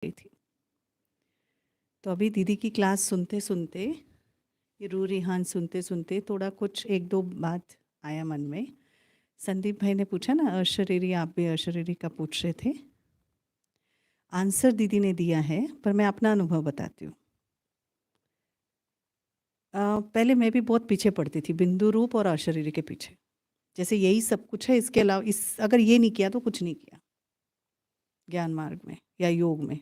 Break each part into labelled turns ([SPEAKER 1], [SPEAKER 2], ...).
[SPEAKER 1] गई थी। तो अभी दीदी की क्लास सुनते सुनते, ये रू रिहान सुनते सुनते थोड़ा कुछ एक दो बात आया मन में। संदीप भाई ने पूछा ना अशरीरी, आप भी अशरीरी का पूछ रहे थे। आंसर दीदी ने दिया है, पर मैं अपना अनुभव बताती हूँ। पहले मैं भी बहुत पीछे पड़ती थी बिंदु रूप और अशरीरी के पीछे, जैसे यही सब कुछ है, इसके अलावा अगर ये नहीं किया तो कुछ नहीं किया ज्ञान मार्ग में या योग में।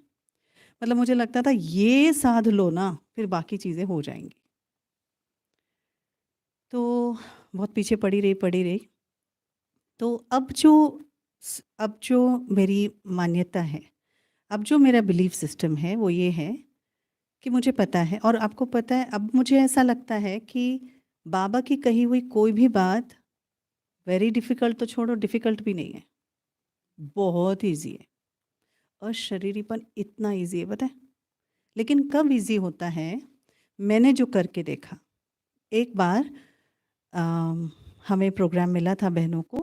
[SPEAKER 1] मतलब मुझे लगता था ये साध लो ना, फिर बाकी चीज़ें हो जाएंगी। तो बहुत पीछे पड़ी रही। तो अब जो मेरी मान्यता है, अब जो मेरा बिलीफ सिस्टम है वो ये है कि मुझे पता है, और आपको पता है, अब मुझे ऐसा लगता है कि बाबा की कही हुई कोई भी बात वेरी डिफ़िकल्ट तो छोड़ो, डिफ़िकल्ट भी नहीं है, बहुत ईज़ी है। अशरीरीपन इतना ईज़ी है, पता है? लेकिन कब ईज़ी होता है, मैंने जो करके देखा। एक बार हमें प्रोग्राम मिला था बहनों को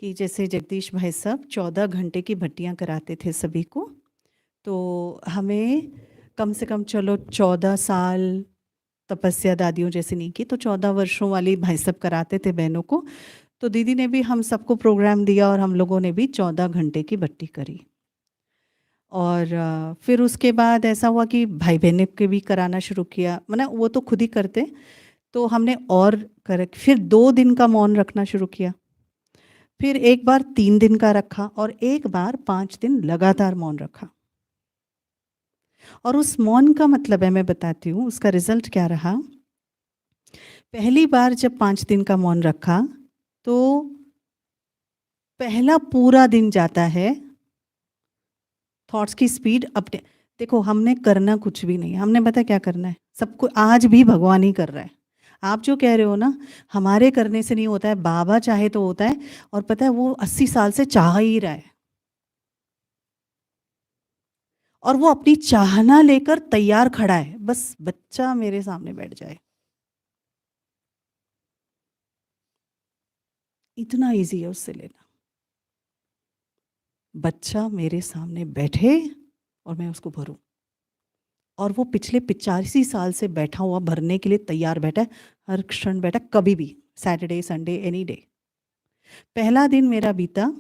[SPEAKER 1] कि जैसे जगदीश भाई साहब 14 घंटे की भट्टियाँ कराते थे सभी को, तो हमें कम से कम चलो 14 साल तपस्या दादियों जैसे नहीं की, तो 14 वर्षों वाली भाई साहब कराते थे बहनों को। तो दीदी ने भी हम सबको प्रोग्राम दिया और हम लोगों ने भी 14 घंटे की भट्टी करी। और फिर उसके बाद ऐसा हुआ कि भाई बहन के भी कराना शुरू किया, मतलब वो तो खुद ही करते, तो हमने और कर फिर 2 दिन का मौन रखना शुरू किया, फिर एक बार 3 दिन का रखा और एक बार 5 दिन लगातार मौन रखा। और उस मौन का मतलब है, मैं बताती हूँ उसका रिजल्ट क्या रहा। पहली बार जब 5 दिन का मौन रखा, तो पहला पूरा दिन जाता है थॉट्स की स्पीड अपने। देखो, हमने करना कुछ भी नहीं, हमने पता क्या करना है, सबको आज भी भगवान ही कर रहा है। आप जो कह रहे हो ना, हमारे करने से नहीं होता है, बाबा चाहे तो होता है। और पता है वो 80 साल से चाह ही रहा है, और वो अपनी चाहना लेकर तैयार खड़ा है, बस बच्चा मेरे सामने बैठ जाए। इतना इजी है उससे लेना। बच्चा मेरे सामने बैठे और मैं उसको भरूं, और वो पिछले 85 साल से बैठा हुआ भरने के लिए तैयार बैठा है, हर क्षण बैठा, कभी भी, सैटरडे संडे एनी डे। पहला दिन मेरा बीता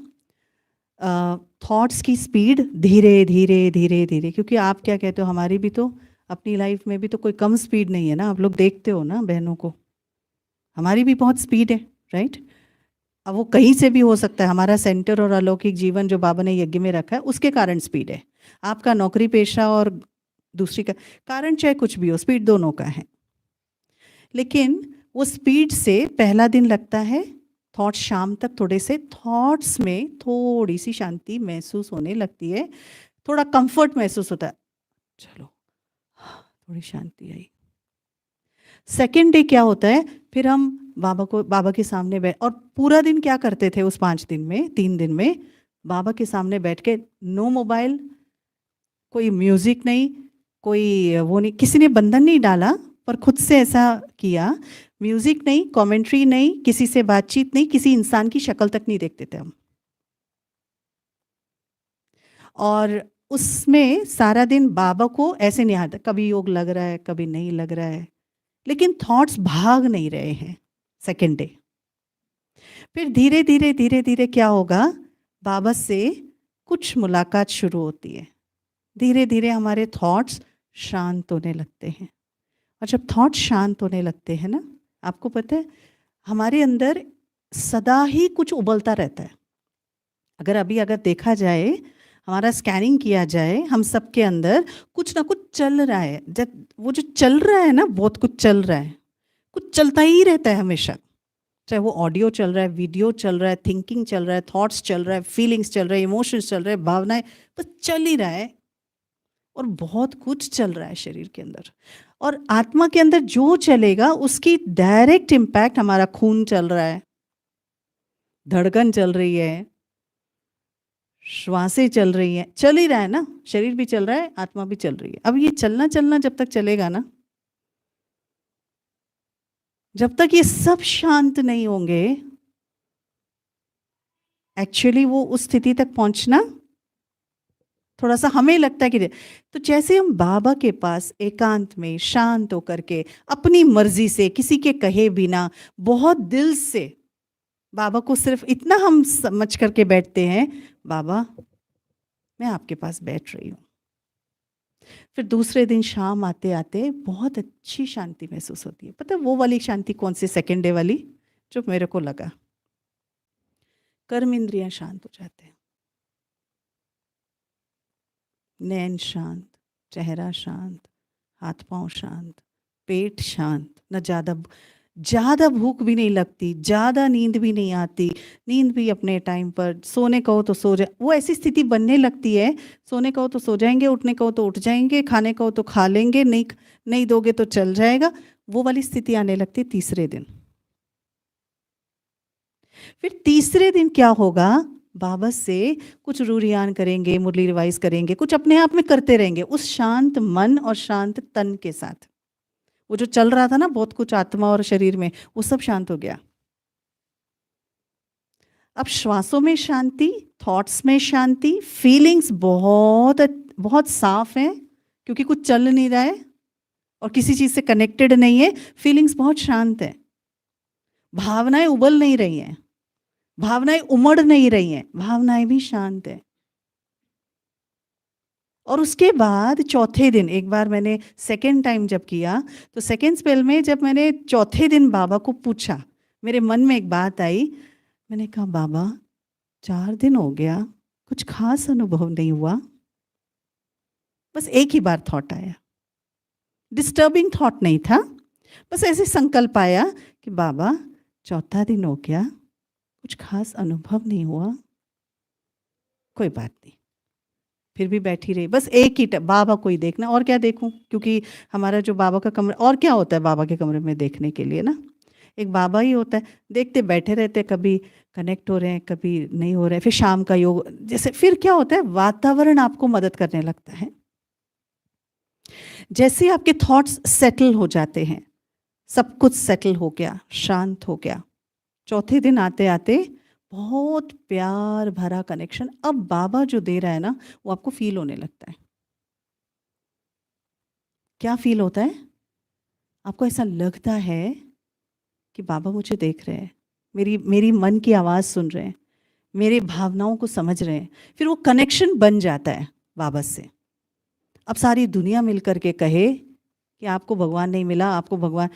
[SPEAKER 1] थॉट्स की स्पीड धीरे धीरे धीरे धीरे, क्योंकि आप क्या कहते हो, हमारी भी तो अपनी लाइफ में भी तो कोई कम स्पीड नहीं है ना, आप लोग देखते हो ना बहनों को, हमारी भी बहुत स्पीड है, राइट? अब वो कहीं से भी हो सकता है, हमारा सेंटर और अलौकिक जीवन जो बाबा ने यज्ञ में रखा है उसके कारण स्पीड है। आपका नौकरी पेशा और दूसरी का कारण चाहे कुछ भी हो, स्पीड दोनों का है। लेकिन वो स्पीड से पहला दिन लगता है, थॉट शाम तक थोड़े से थॉट्स में थोड़ी सी शांति महसूस होने लगती है, थोड़ा कंफर्ट महसूस होता है, चलो थोड़ी शांति आई। सेकेंड डे क्या होता है, फिर हम बाबा के सामने बैठ, और पूरा दिन क्या करते थे उस 5 दिन में, 3 दिन में बाबा के सामने बैठ के, नो मोबाइल, कोई म्यूजिक नहीं, कोई वो नहीं, किसी ने बंधन नहीं डाला, पर खुद से ऐसा किया। म्यूजिक नहीं, कमेंट्री नहीं, किसी से बातचीत नहीं, किसी इंसान की शक्ल तक नहीं देखते थे हम। और उसमें सारा दिन बाबा को ऐसे नहीं आता, कभी योग लग रहा है कभी नहीं लग रहा है, लेकिन थॉट्स भाग नहीं रहे हैं। सेकेंड डे फिर धीरे धीरे धीरे धीरे क्या होगा, बाबा से कुछ मुलाकात शुरू होती है, धीरे धीरे हमारे थॉट्स शांत होने लगते हैं। और जब थॉट शांत होने लगते हैं ना, आपको पता है हमारे अंदर सदा ही कुछ उबलता रहता है। अगर देखा जाए, हमारा स्कैनिंग किया जाए, हम सबके अंदर कुछ ना कुछ चल रहा है। जब वो जो चल रहा है ना, बहुत कुछ चल रहा है, कुछ चलता ही रहता है हमेशा, चाहे वो ऑडियो चल रहा है, वीडियो चल रहा है, थिंकिंग चल रहा है, थॉट्स चल रहा है, फीलिंग्स चल रहे हैं, इमोशंस चल रहे हैं, भावनाएं, बस चल ही रहा है। और बहुत कुछ चल रहा है शरीर के अंदर, और आत्मा के अंदर जो चलेगा उसकी डायरेक्ट इम्पैक्ट, हमारा खून चल रहा है, धड़कन चल रही है, श्वासें चल रही हैं, चल ही रहा है ना, शरीर भी चल रहा है, आत्मा भी चल रही है। अब ये चलना चलना जब तक चलेगा ना, जब तक ये सब शांत नहीं होंगे, एक्चुअली वो उस स्थिति तक पहुंचना थोड़ा-सा हमें लगता है कि तो जैसे हम बाबा के पास एकांत में शांत होकर के अपनी मर्ज़ी से किसी के कहे बिना बहुत दिल से बाबा को सिर्फ़ इतना हम समझ कर के बैठते हैं, बाबा मैं आपके पास बैठ रही हूँ। फिर दूसरे दिन शाम आते-आते बहुत अच्छी शांति महसूस होती है। पता है वो वाली शांति कौन-सी सेकंड डे वाली? जो मेरे को लगा। कर्म इंद्रियाँ शांत हो जाते हैं। नैन शांत, चेहरा शांत, हाथ-पाँव शांत, पेट शांत, ना ज़्यादा भूख भी नहीं लगती, ज़्यादा नींद भी नहीं आती, नींद भी अपने टाइम पर, सोने कहो तो सो जाए, वो ऐसी स्थिति बनने लगती है, सोने कहो तो सो जाएँगे, उठने कहो तो उठ जाएँगे, खाने कहो तो खा लेंगे, नहीं दोगे तो चल जाएगा, वो वाली स्थिति आने लगती है तीसरे दिन। फिर तीसरे दिन क्या होगा? बाबा से कुछ रूरियान करेंगे, मुरली रिवाइज करेंगे, कुछ अपने आप में करते रहेंगे, उस शांत मन और शांत तन के साथ। वो जो चल रहा था ना बहुत कुछ आत्मा और शरीर में, वो सब शांत हो गया। अब श्वासों में शांति, थॉट्स में शांति, फीलिंग्स बहुत साफ हैं क्योंकि कुछ चल नहीं रहा है और किसी चीज़ से कनेक्टेड नहीं है, फीलिंग्स बहुत शांत है। भावनाएं उबल नहीं रही हैं, भावनाएं उमड़ नहीं रही हैं, भावनाएं भी शांत है। और उसके बाद चौथे दिन एक बार मैंने सेकेंड टाइम जब किया, तो सेकेंड स्पेल में जब मैंने चौथे दिन बाबा को पूछा, मेरे मन में एक बात आई, मैंने कहा बाबा 4 दिन हो गया, कुछ खास अनुभव नहीं हुआ। बस एक ही बार थॉट आया, डिस्टर्बिंग थॉट नहीं था, बस ऐसे संकल्प आया कि बाबा चौथा दिन हो गया, कुछ खास अनुभव नहीं हुआ, कोई बात नहीं। फिर भी बैठी रही, बस एक ही बाबा को ही देखना, और क्या देखूं, क्योंकि हमारा जो बाबा का कमरा, और क्या होता है बाबा के कमरे में देखने के लिए ना, एक बाबा ही होता है, देखते बैठे रहते, कभी कनेक्ट हो रहे हैं, कभी नहीं हो रहे हैं। फिर शाम का योग जैसे, फिर क्या होता है, वातावरण आपको मदद करने लगता है। जैसे आपके थॉट्स सेटल हो जाते हैं, सब कुछ सेटल हो गया, शांत हो गया, चौथे दिन आते आते बहुत प्यार भरा कनेक्शन अब बाबा जो दे रहा है ना, वो आपको फील होने लगता है। क्या फील होता है? आपको ऐसा लगता है कि बाबा मुझे देख रहे हैं, मेरी मेरी मन की आवाज़ सुन रहे हैं, मेरे भावनाओं को समझ रहे हैं। फिर वो कनेक्शन बन जाता है बाबा से। अब सारी दुनिया मिल कर के कहे कि आपको भगवान नहीं मिला, आपको भगवान,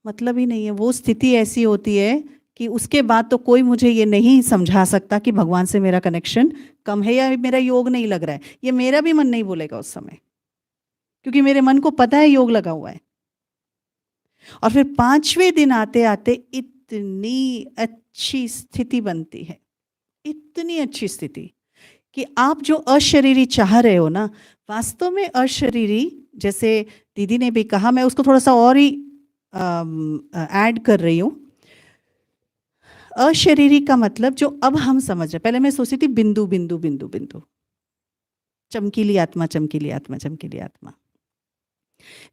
[SPEAKER 1] मतलब ही नहीं है। वो स्थिति ऐसी होती है कि उसके बाद तो कोई मुझे ये नहीं समझा सकता कि भगवान से मेरा कनेक्शन कम है या मेरा योग नहीं लग रहा है। ये मेरा भी मन नहीं बोलेगा उस समय, क्योंकि मेरे मन को पता है योग लगा हुआ है। और फिर 5वें दिन आते आते इतनी अच्छी स्थिति बनती है, इतनी अच्छी स्थिति कि आप जो अशरीरी चाह रहे हो ना, वास्तव में अशरीरी, जैसे दीदी ने भी कहा, मैं उसको थोड़ा सा और ही ऐड कर रही हूँ। अशरीरी का मतलब जो अब हम समझ रहे, पहले मैं सोचती थी बिंदु बिंदु बिंदु बिंदु, चमकीली आत्मा चमकीली आत्मा चमकीली आत्मा,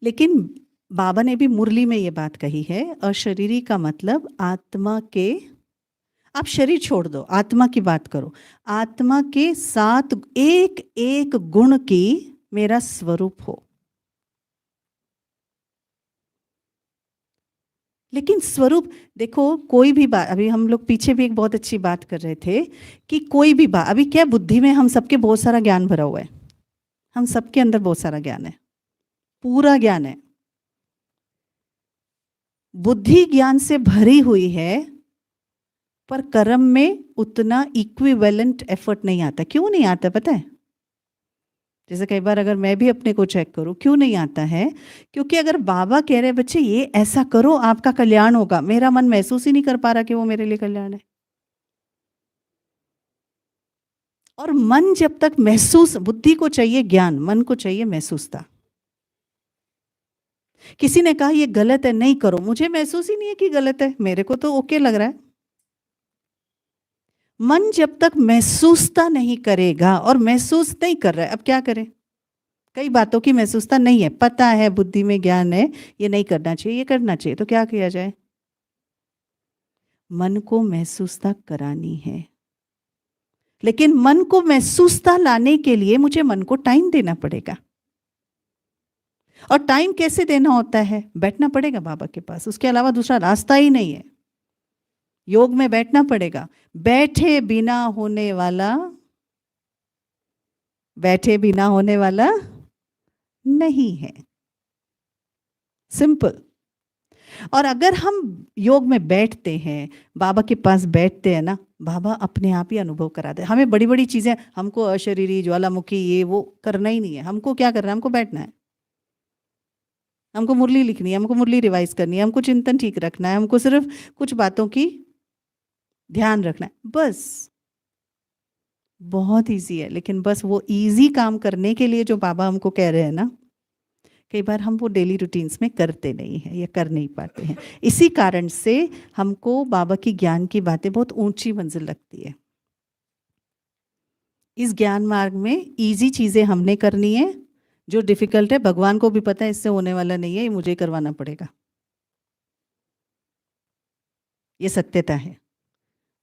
[SPEAKER 1] लेकिन बाबा ने भी मुरली में ये बात कही है, अशरीरी का मतलब आत्मा के, आप शरीर छोड़ दो, आत्मा की बात करो, आत्मा के साथ एक एक गुण की मेरा स्वरूप हो। लेकिन स्वरूप देखो, कोई भी बात, अभी हम लोग पीछे भी एक बहुत अच्छी बात कर रहे थे कि कोई भी बात, अभी क्या बुद्धि में हम सबके बहुत सारा ज्ञान भरा हुआ है, हम सबके अंदर बहुत सारा ज्ञान है, पूरा ज्ञान है, बुद्धि ज्ञान से भरी हुई है, पर कर्म में उतना इक्विवेलेंट एफर्ट नहीं आता। क्यों नहीं आता पता है? जैसे कई बार अगर मैं भी अपने को चेक करूं, क्यों नहीं आता है? क्योंकि अगर बाबा कह रहे बच्चे ये ऐसा करो आपका कल्याण होगा, मेरा मन महसूस ही नहीं कर पा रहा कि वो मेरे लिए कल्याण है। और मन जब तक महसूस, बुद्धि को चाहिए ज्ञान, मन को चाहिए महसूसता। किसी ने कहा ये गलत है, नहीं करो, मुझे महसूस ही नहीं है कि गलत है, मेरे को तो ओके लग रहा है। मन जब तक महसूसता नहीं करेगा, और महसूस नहीं कर रहा है, अब क्या करें? कई बातों की महसूसता नहीं है, पता है, बुद्धि में ज्ञान है, ये नहीं करना चाहिए, ये करना चाहिए, तो क्या किया जाए? मन को महसूसता करानी है। लेकिन मन को महसूसता लाने के लिए मुझे मन को टाइम देना पड़ेगा। और टाइम कैसे देना होता है? बैठना पड़ेगा बाबा के पास, उसके अलावा दूसरा रास्ता ही नहीं है। योग में बैठना पड़ेगा। बैठे बिना होने वाला, बैठे बिना होने वाला नहीं है, सिंपल। और अगर हम योग में बैठते हैं, बाबा के पास बैठते हैं ना, बाबा अपने आप ही अनुभव कराते हैं। हमें बड़ी बड़ी चीजें, हमको अशरीरी, ज्वालामुखी, ये वो करना ही नहीं है। हमको क्या करना है? हमको बैठना है, हमको मुरली लिखनी है, हमको मुरली रिवाइज करनी है, हमको चिंतन ठीक रखना है, हमको सिर्फ कुछ बातों की ध्यान रखना है, बस। बहुत इजी है। लेकिन बस वो इजी काम करने के लिए जो बाबा हमको कह रहे हैं ना, कई बार हम वो डेली रूटीन्स में करते नहीं हैं या कर नहीं पाते हैं। इसी कारण से हमको बाबा की ज्ञान की बातें बहुत ऊंची मंजिल लगती है। इस ज्ञान मार्ग में इजी चीजें हमने करनी है, जो डिफिकल्ट है भगवान को भी पता है इससे होने वाला नहीं है, ये मुझे करवाना पड़ेगा। ये सत्यता है।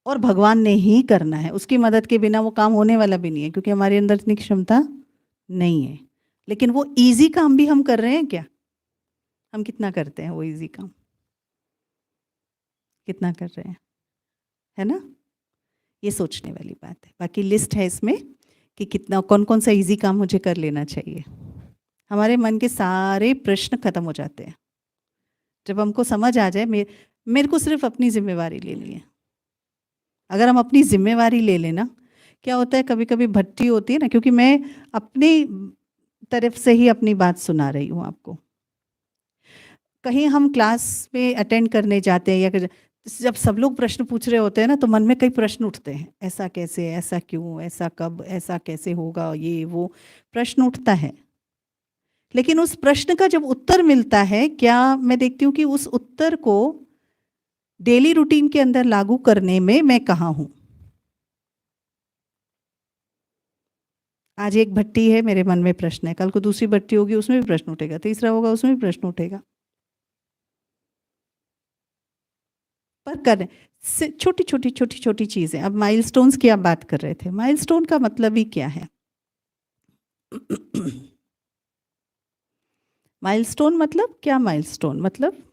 [SPEAKER 1] और भगवान ने ही करना है, उसकी मदद के बिना वो काम होने वाला भी नहीं है, क्योंकि हमारे अंदर इतनी क्षमता नहीं है। लेकिन वो इजी काम भी हम कर रहे हैं क्या? हम कितना करते हैं वो इजी काम? कितना कर रहे हैं? है ना? ये सोचने वाली बात है। बाकी लिस्ट है इसमें कि कितना, कौन कौन सा इजी काम मुझे कर लेना चाहिए। हमारे मन के सारे प्रश्न खत्म हो जाते हैं जब हमको समझ आ जाए मेरे को सिर्फ अपनी जिम्मेवारी लेनी है। अगर हम अपनी जिम्मेवारी ले लेना, क्या होता है, कभी कभी भट्टी होती है ना, क्योंकि मैं अपनी तरफ से ही अपनी बात सुना रही हूँ आपको। कहीं हम क्लास में अटेंड करने जाते हैं या जब सब लोग प्रश्न पूछ रहे होते हैं ना, तो मन में कई प्रश्न उठते हैं, ऐसा कैसे, ऐसा क्यों, ऐसा कब, ऐसा कैसे होगा, ये वो प्रश्न उठता है। लेकिन उस प्रश्न का जब उत्तर मिलता है, क्या मैं देखती हूँ कि उस उत्तर को डेली रूटीन के अंदर लागू करने में मैं कहाँ हूँ। आज एक भट्टी है, मेरे मन में प्रश्न है, कल को दूसरी भट्टी होगी, उसमें भी प्रश्न उठेगा, तीसरा होगा, उसमें भी प्रश्न उठेगा। पर कर छोटी छोटी छोटी छोटी चीजें। अब माइलस्टोन्स की आप बात कर रहे थे, माइलस्टोन का मतलब ही क्या है? माइलस्टोन मतलब क्या? माइलस्टोन मतलब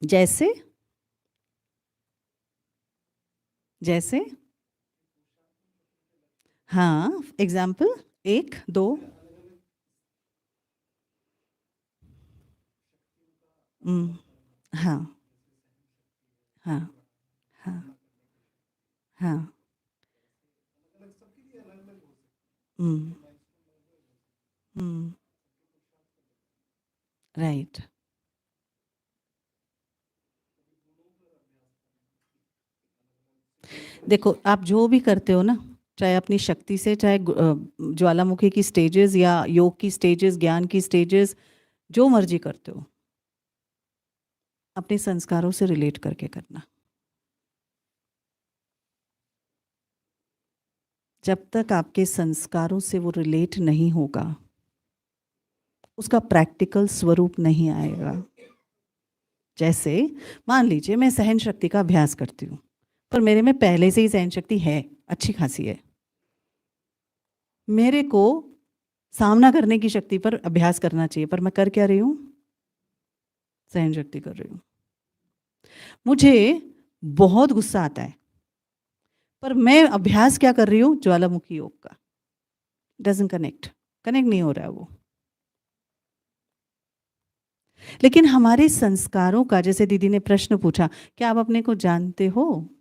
[SPEAKER 1] जैसे जैसे हाँ, एग्जाम्पल, एक दो। हाँ हाँ हाँ हाँ। राइट। देखो, आप जो भी करते हो ना, चाहे अपनी शक्ति से, चाहे ज्वालामुखी की स्टेजेस या योग की स्टेजेस, ज्ञान की स्टेजेस, जो मर्जी करते हो, अपने संस्कारों से रिलेट करके करना। जब तक आपके संस्कारों से वो रिलेट नहीं होगा, उसका प्रैक्टिकल स्वरूप नहीं आएगा। जैसे मान लीजिए मैं सहन शक्ति का अभ्यास करती हूँ, पर मेरे में पहले से ही सहन शक्ति है, अच्छी खासी है। मेरे को सामना करने की शक्ति पर अभ्यास करना चाहिए, पर मैं कर क्या रही हूँ? सहन शक्ति कर रही हूँ। मुझे बहुत गुस्सा आता है, पर मैं अभ्यास क्या कर रही हूँ? ज्वालामुखी योग का। डजंट कनेक्ट नहीं हो रहा है वो। लेकिन हमारे संस्कारों का, जैसे दीदी ने प्रश्न पूछा, क्या आप अपने को जानते हो?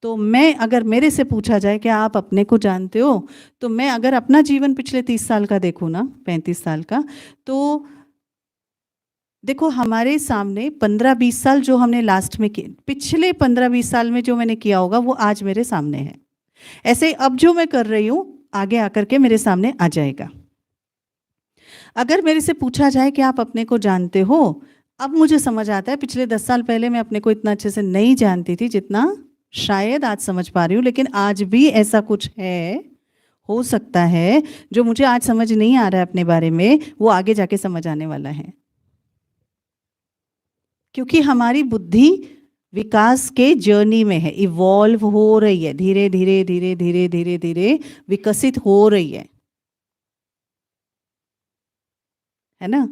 [SPEAKER 1] तो मैं, अगर मेरे से पूछा जाए कि आप अपने को जानते हो, तो मैं अगर अपना जीवन पिछले 30 साल का देखूं ना, 35 साल का, तो देखो हमारे सामने 15-20 साल जो हमने लास्ट में किए, पिछले 15-20 साल में जो मैंने किया होगा, वो आज मेरे सामने है। ऐसे अब जो मैं कर रही हूँ, आगे आकर के मेरे सामने आ जाएगा। अगर मेरे से पूछा जाए कि आप अपने को जानते हो, अब मुझे समझ आता है, पिछले 10 साल पहले मैं अपने को इतना अच्छे से नहीं जानती थी जितना शायद आज समझ पा रही हूँ। लेकिन आज भी ऐसा कुछ है, हो सकता है, जो मुझे आज समझ नहीं आ रहा है अपने बारे में, वो आगे जाके समझ आने वाला है। क्योंकि हमारी बुद्धि विकास के जर्नी में है, इवॉल्व हो रही है, धीरे धीरे धीरे धीरे धीरे धीरे विकसित हो रही है ना।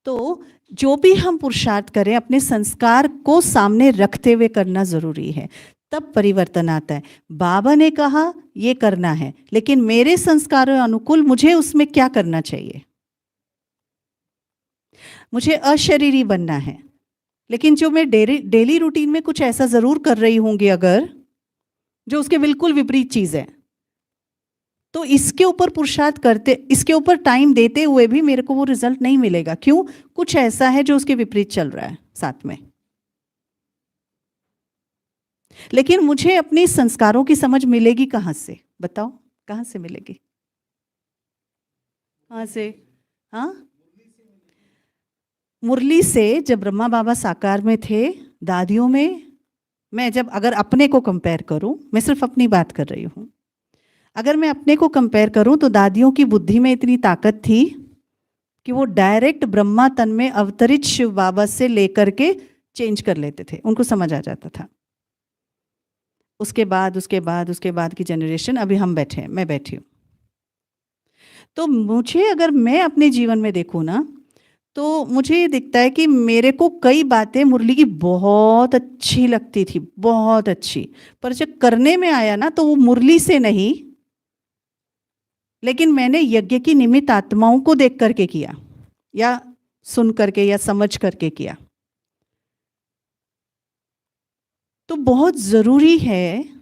[SPEAKER 1] तो जो भी हम पुरुषार्थ करें अपने संस्कार को सामने रखते हुए करना जरूरी है, तब परिवर्तन आता है। बाबा ने कहा ये करना है, लेकिन मेरे संस्कारों अनुकूल मुझे उसमें क्या करना चाहिए। मुझे अशरीरी बनना है, लेकिन जो मैं डेली रूटीन में कुछ ऐसा जरूर कर रही होंगी अगर जो उसके बिल्कुल विपरीत चीज है, तो इसके ऊपर पुरुषार्थ करते, इसके ऊपर टाइम देते हुए भी मेरे को वो रिजल्ट नहीं मिलेगा। क्यों? कुछ ऐसा है जो उसके विपरीत चल रहा है साथ में। लेकिन मुझे अपने संस्कारों की समझ मिलेगी कहां से? बताओ, कहां से मिलेगी? कहां से? हाँ, मुरली से। जब ब्रह्मा बाबा साकार में थे, दादियों में, मैं जब अगर अपने को कंपेयर करूं, मैं सिर्फ अपनी बात कर रही हूं, अगर मैं अपने को कंपेयर करूं तो दादियों की बुद्धि में इतनी ताकत थी कि वो डायरेक्ट ब्रह्मा तन में अवतरित शिव बाबा से लेकर के चेंज कर लेते थे, उनको समझ आ जाता था। उसके बाद की जनरेशन, अभी हम बैठे हैं, मैं बैठी हूँ। तो मुझे, अगर मैं अपने जीवन में देखूँ ना, तो मुझे ये दिखता है कि मेरे को कई बातें मुरली की बहुत अच्छी लगती थी, बहुत अच्छी, पर जब करने में आया ना तो वो मुरली से नहीं, लेकिन मैंने यज्ञ की निमित्त आत्माओं को देख करके किया, या सुन करके, या समझ करके किया। तो बहुत जरूरी है।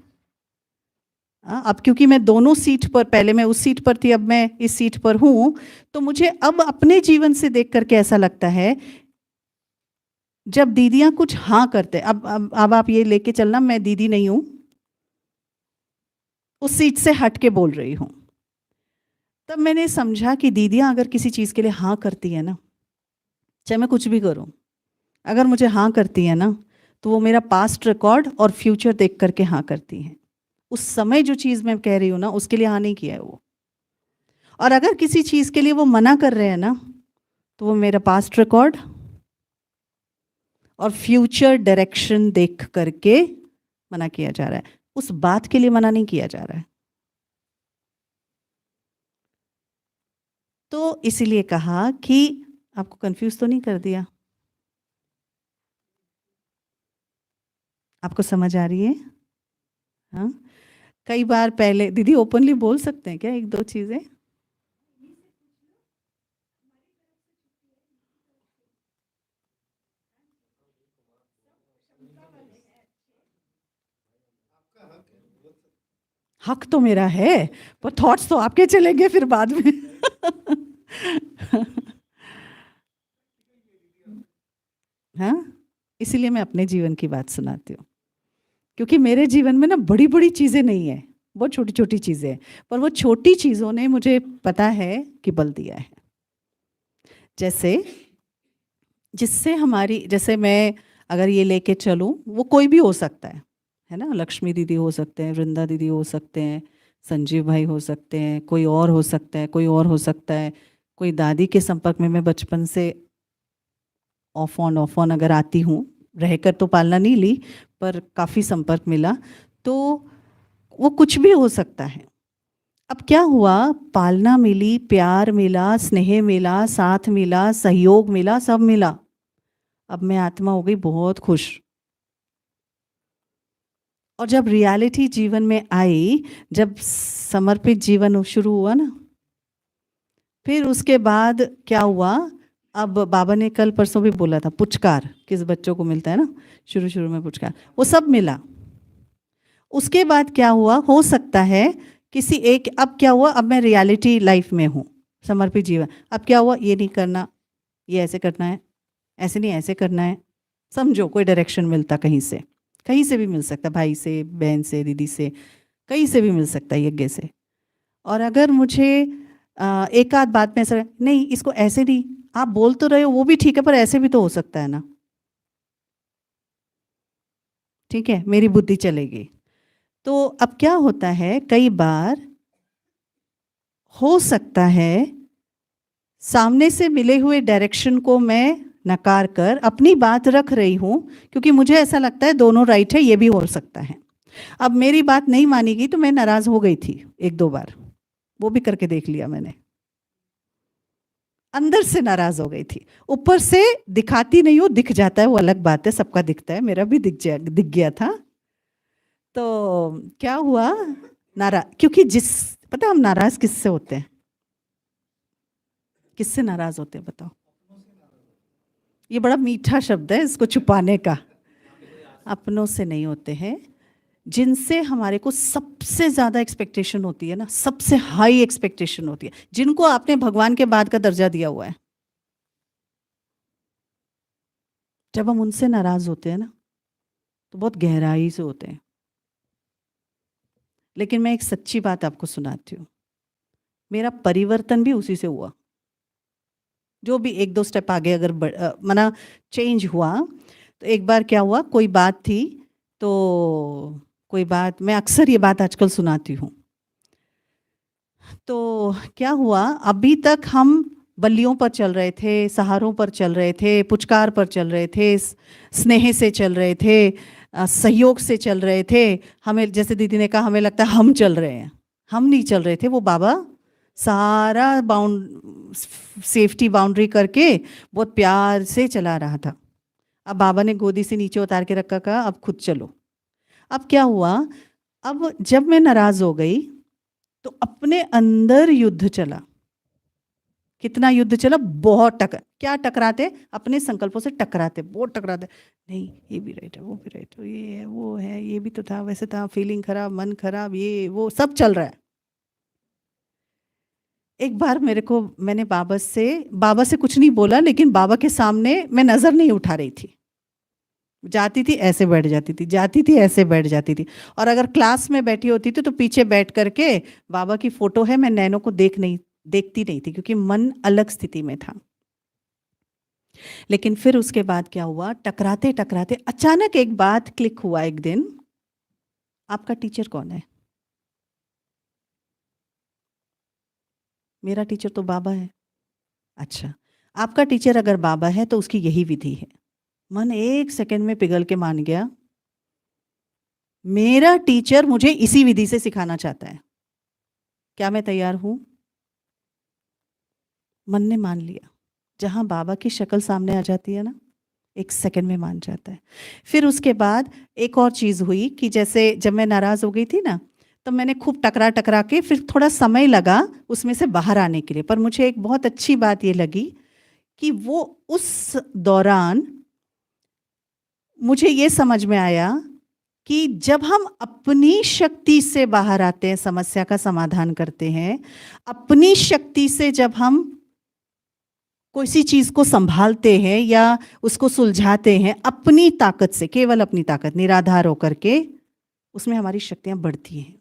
[SPEAKER 1] अब क्योंकि मैं दोनों सीट पर, पहले मैं उस सीट पर थी, अब मैं इस सीट पर हूं, तो मुझे अब अपने जीवन से देख करके ऐसा लगता है, जब दीदियां कुछ हाँ करते, अब आप ये लेके चलना, मैं दीदी नहीं हूं, उस सीट से हट के बोल रही हूं। तब मैंने समझा कि दीदियां अगर किसी चीज के लिए हाँ करती है ना, चाहे मैं कुछ भी करूं, अगर मुझे हाँ करती है ना, तो वो मेरा पास्ट रिकॉर्ड और फ्यूचर देख करके हाँ करती हैं। उस समय जो चीज मैं कह रही हूँ ना, उसके लिए हाँ नहीं किया है वो। और अगर किसी चीज के लिए वो मना कर रहे हैं ना, तो वो मेरा पास्ट रिकॉर्ड और फ्यूचर डायरेक्शन देख करके मना किया जा रहा है, उस बात के लिए मना नहीं किया जा रहा है। तो इसीलिए कहा कि आपको कंफ्यूज तो नहीं कर दिया? आपको समझ आ रही है? हाँ, कई बार पहले दीदी ओपनली बोल सकते हैं क्या एक दो चीजें? हक तो मेरा है, पर थॉट्स तो आपके चलेंगे फिर बाद में। हाँ, इसीलिए मैं अपने जीवन की बात सुनाती हूँ, क्योंकि मेरे जीवन में ना बड़ी बड़ी चीजें नहीं है, बहुत छोटी छोटी चीजें हैं, पर वो छोटी चीजों ने मुझे पता है कि बल दिया है। जैसे, जिससे हमारी, जैसे मैं अगर ये लेके चलूं, वो कोई भी हो सकता है ना, लक्ष्मी दीदी हो सकते हैं, वृंदा दीदी हो सकते हैं, संजीव भाई हो सकते हैं, कोई और हो सकता है, कोई और हो सकता है, कोई दादी के संपर्क में मैं बचपन से ऑफ ऑन अगर आती हूँ, रहकर तो पालना नहीं ली, पर काफ़ी संपर्क मिला, तो वो कुछ भी हो सकता है। अब क्या हुआ, पालना मिली, प्यार मिला, स्नेह मिला, साथ मिला, सहयोग मिला, सब मिला। अब मैं आत्मा हो गई बहुत खुश। और जब रियलिटी जीवन में आई, जब समर्पित जीवन शुरू हुआ ना, फिर उसके बाद क्या हुआ, अब बाबा ने कल परसों भी बोला था, पुचकार किस बच्चों को मिलता है ना, शुरू शुरू में पुचकार, वो सब मिला। उसके बाद क्या हुआ, हो सकता है किसी एक, अब क्या हुआ, अब मैं रियलिटी लाइफ में हूँ, समर्पित जीवन। अब क्या हुआ, ये नहीं करना, ये ऐसे करना है, ऐसे नहीं ऐसे करना है, समझो कोई डायरेक्शन मिलता कहीं से, कहीं से भी मिल सकता, भाई से, बहन से, दीदी से, कहीं से भी मिल सकता है, यज्ञ से। और अगर मुझे एक आध बात में ऐसा, नहीं इसको ऐसे नहीं, आप बोल तो रहे हो वो भी ठीक है, पर ऐसे भी तो हो सकता है ना, ठीक है, मेरी बुद्धि चलेगी। तो अब क्या होता है, कई बार हो सकता है सामने से मिले हुए डायरेक्शन को मैं नकार कर अपनी बात रख रही हूँ, क्योंकि मुझे ऐसा लगता है दोनों राइट है, ये भी हो सकता है। अब मेरी बात नहीं मानी गई तो मैं नाराज हो गई थी 1-2 बार, वो भी करके देख लिया मैंने। अंदर से नाराज हो गई थी, ऊपर से दिखाती नहीं हूँ, दिख जाता है वो अलग बात है, सबका दिखता है, मेरा भी दिख गया था। तो क्या हुआ, क्योंकि पता हम नाराज किससे होते हैं, किससे नाराज होते हैं बताओ? ये बड़ा मीठा शब्द है इसको छुपाने का। अपनों से नहीं होते हैं, जिनसे हमारे को सबसे ज्यादा एक्सपेक्टेशन होती है ना, सबसे हाई एक्सपेक्टेशन होती है, जिनको आपने भगवान के बाद का दर्जा दिया हुआ है, जब हम उनसे नाराज होते हैं ना तो बहुत गहराई से होते हैं। लेकिन मैं एक सच्ची बात आपको सुनाती हूँ, मेरा परिवर्तन भी उसी से हुआ। जो भी 1-2 स्टेप आगे अगर मना चेंज हुआ, तो एक बार क्या हुआ, कोई बात थी, तो कोई बात, मैं अक्सर ये बात आजकल सुनाती हूँ। तो क्या हुआ, अभी तक हम बल्लियों पर चल रहे थे, सहारों पर चल रहे थे, पुचकार पर चल रहे थे, स्नेह से चल रहे थे, सहयोग से चल रहे थे। हमें, जैसे दीदी ने कहा, हमें लगता है हम चल रहे हैं, हम नहीं चल रहे थे, वो बाबा सारा सेफ्टी बाउंड्री करके बहुत प्यार से चला रहा था। अब बाबा ने गोदी से नीचे उतार के रखा, कहा अब खुद चलो। अब क्या हुआ, अब जब मैं नाराज हो गई तो अपने अंदर युद्ध चला। कितना युद्ध चला, बहुत क्या टकराते, अपने संकल्पों से टकराते, बहुत टकराते, नहीं ये भी राइट है, वो भी राइट है, ये है, वो है, ये भी तो था, वैसे था, फीलिंग खराब, मन खराब, ये वो सब चल रहा है। एक बार मैंने बाबा से कुछ नहीं बोला, लेकिन बाबा के सामने मैं नजर नहीं उठा रही थी, जाती थी ऐसे बैठ जाती थी, जाती थी ऐसे बैठ जाती थी। और अगर क्लास में बैठी होती थी तो पीछे बैठ करके, बाबा की फोटो है, मैं नैनो को देखती नहीं थी, क्योंकि मन अलग स्थिति में था। लेकिन फिर उसके बाद क्या हुआ, टकराते टकराते अचानक एक बात क्लिक हुआ एक दिन, आपका टीचर कौन है? मेरा टीचर तो बाबा है। अच्छा, आपका टीचर अगर बाबा है तो उसकी यही विधि है। मन 1 सेकंड में पिघल के मान गया, मेरा टीचर मुझे इसी विधि से सिखाना चाहता है, क्या मैं तैयार हूं? मन ने मान लिया। जहां बाबा की शक्ल सामने आ जाती है ना, 1 सेकंड में मान जाता है। फिर उसके बाद एक और चीज हुई कि जैसे जब मैं नाराज हो गई थी ना, तो मैंने खूब टकरा टकरा के, फिर थोड़ा समय लगा उसमें से बाहर आने के लिए, पर मुझे एक बहुत अच्छी बात ये लगी कि वो उस दौरान मुझे ये समझ में आया कि जब हम अपनी शक्ति से बाहर आते हैं, समस्या का समाधान करते हैं, अपनी शक्ति से जब हम कोई सी चीज को संभालते हैं या उसको सुलझाते हैं, अपनी ताकत से, केवल अपनी ताकत, निराधार होकर के, उसमें हमारी शक्तियां बढ़ती हैं।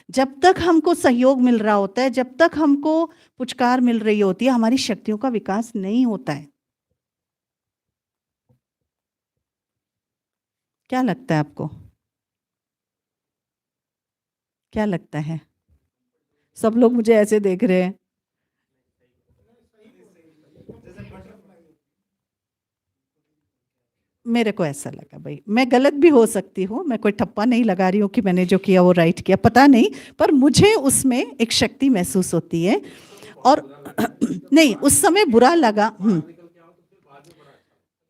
[SPEAKER 1] जब तक हमको सहयोग मिल रहा होता है, जब तक हमको पुचकार मिल रही होती है, हमारी शक्तियों का विकास नहीं होता है। क्या लगता है आपको? क्या लगता है? सब लोग मुझे ऐसे देख रहे हैं। मेरे को ऐसा लगा, भाई मैं गलत भी हो सकती हूँ, मैं कोई ठप्पा नहीं लगा रही हूँ कि मैंने जो किया वो राइट किया, पता नहीं, पर मुझे उसमें एक शक्ति महसूस होती है। और नहीं, उस समय बुरा लगा।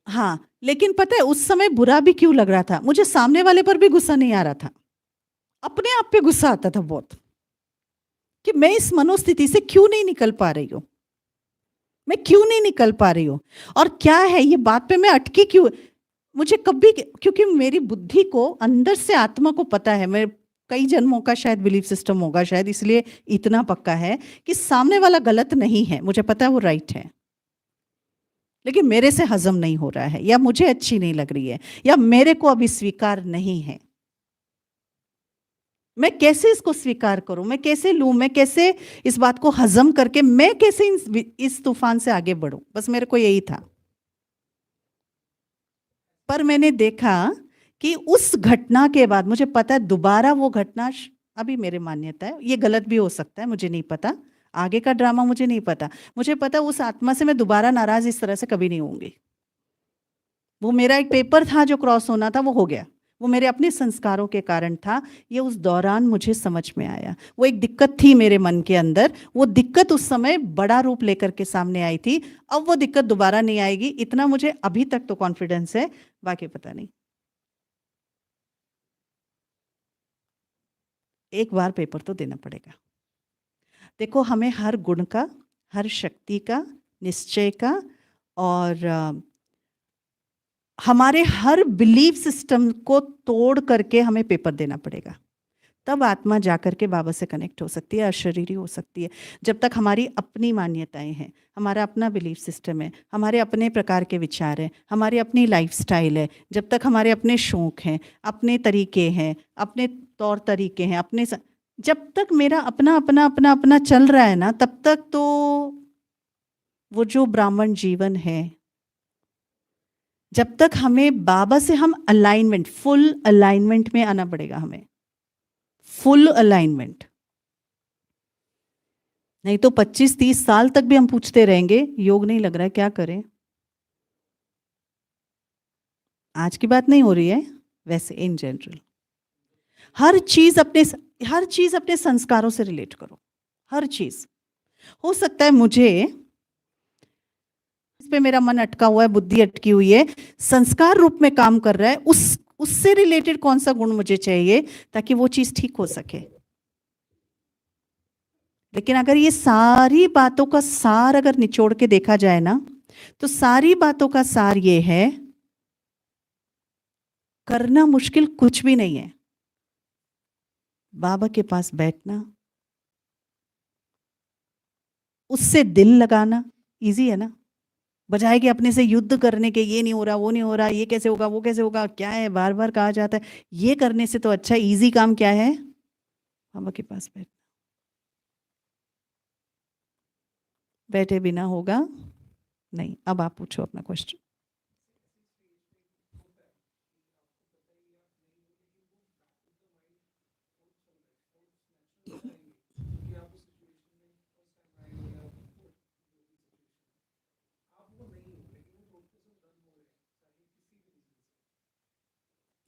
[SPEAKER 1] हाँ, लेकिन पता है उस समय बुरा भी क्यों लग रहा था, मुझे सामने वाले पर भी गुस्सा नहीं आ रहा था, अपने आप पे गुस्सा आता था बहुत, कि मैं इस मनोस्थिति से क्यों नहीं निकल पा रही हूँ, मैं क्यों नहीं निकल पा रही हूँ, और क्या है ये बात पे मैं अटकी क्यों। मुझे कभी, क्योंकि मेरी बुद्धि को, अंदर से आत्मा को पता है, मैं कई जन्मों का शायद बिलीफ सिस्टम होगा, शायद इसलिए इतना पक्का है कि सामने वाला गलत नहीं है, मुझे पता है वो राइट है, लेकिन मेरे से हजम नहीं हो रहा है, या मुझे अच्छी नहीं लग रही है, या मेरे को अभी स्वीकार नहीं है। मैं कैसे इसको स्वीकार करूं, मैं कैसे लूं, मैं कैसे इस बात को हजम करके, मैं कैसे इस तूफान से आगे बढ़ूं, बस मेरे को यही था। पर मैंने देखा कि उस घटना के बाद मुझे पता है दोबारा वो घटना, अभी मेरे मान्यता है, ये गलत भी हो सकता है, मुझे नहीं पता, आगे का ड्रामा मुझे नहीं पता। मुझे पता उस आत्मा से मैं दोबारा नाराज इस तरह से कभी नहीं होंगी। वो मेरा एक पेपर था जो क्रॉस होना था, वो हो गया। वो मेरे अपने संस्कारों के कारण था। ये उस दौरान मुझे समझ में आया। वो एक दिक्कत थी मेरे मन के अंदर, वो दिक्कत उस समय बड़ा रूप लेकर के सामने आई थी। अब वो दिक्कत दोबारा नहीं आएगी, इतना मुझे अभी तक तो कॉन्फिडेंस है, बाकी पता नहीं। एक बार पेपर तो देना पड़ेगा। देखो, हमें हर गुण का, हर शक्ति का, निश्चय का और हमारे हर बिलीफ सिस्टम को तोड़ करके हमें पेपर देना पड़ेगा। तब आत्मा जाकर के बाबा से कनेक्ट हो सकती है, अशरीरी हो सकती है। जब तक हमारी अपनी मान्यताएं हैं, हमारा अपना बिलीफ सिस्टम है, हमारे अपने प्रकार के विचार हैं, हमारी अपनी लाइफस्टाइल है, जब तक हमारे अपने शौक हैं, अपने तरीके हैं, अपने तौर तरीके हैं, जब तक मेरा अपना अपना अपना अपना चल रहा है ना, तब तक तो वो जो ब्राह्मण जीवन है, जब तक हमें बाबा से हम अलाइनमेंट, फुल अलाइनमेंट में आना पड़ेगा हमें, फुल अलाइनमेंट। नहीं तो 25-30 साल तक भी हम पूछते रहेंगे, योग नहीं लग रहा है, क्या करें। आज की बात नहीं हो रही है, वैसे इन जनरल हर चीज अपने संस्कारों से रिलेट करो। हर चीज हो सकता है मुझे इस पे मेरा मन अटका हुआ है, बुद्धि अटकी हुई है, संस्कार रूप में काम कर रहा है, उससे रिलेटेड कौन सा गुण मुझे चाहिए ताकि वो चीज ठीक हो सके। लेकिन अगर ये सारी बातों का सार अगर निचोड़ के देखा जाए ना, तो सारी बातों का सार ये है, करना मुश्किल कुछ भी नहीं है। बाबा के पास बैठना, उससे दिल लगाना इजी है ना। बजाय कि अपने से युद्ध करने के, ये नहीं हो रहा, वो नहीं हो रहा, ये कैसे होगा, वो कैसे होगा, क्या है, बार बार कहा जाता है, ये करने से तो अच्छा इजी काम क्या है, बाबा के पास बैठे बिना होगा नहीं। अब आप पूछो अपना क्वेश्चन।